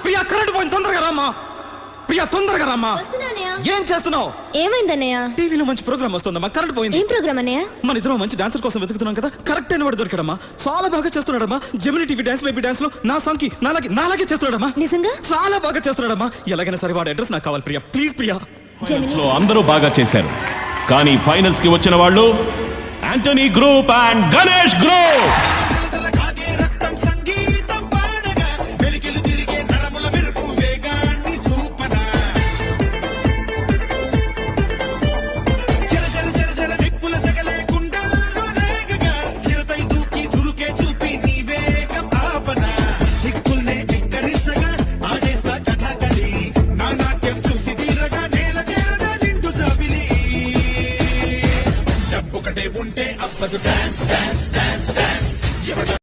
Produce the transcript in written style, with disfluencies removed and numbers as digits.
Priya current పోయింది, తొందరగా రామ్మా. ప్రియా తొందరగా రామ్మా. ఏం చేస్తున్నావు? ఏమైందన్నయ్య? టీవీలో మంచి ప్రోగ్రామ్ వస్తుందమ్మా, కరెంట్ పోయింది. ఏం ప్రోగ్రామ్ అన్నయ్య? మన ఇద్దరం మంచి డాన్సర్ కోసం వెతుకుతున్నాం కదా, కరెక్ట్ అయిన వాడు దొరికాడమ్మా. చాలా బాగా చేస్తున్నాడమ్మా. Gemini TV dance baby dance లో నా సాంగ్ కి నాలాగే చేస్తున్నాడమ్మా. నిజంగా చాలా బాగా చేస్తున్నాడమ్మా. ఎలాగైనా సరే వాడి అడ్రస్ నాకు కావాలి ప్రియా, ప్లీజ్ ప్రియా. ఫైనల్స్ లో అందరూ బాగా చేశారు, కానీ ఫైనల్స్ కి వచ్చిన వాళ్ళు Antony group and Ganesh group. ఉంటే అప్పదు డాన్స్ డాన్స్ డాన్స్ డాన్స్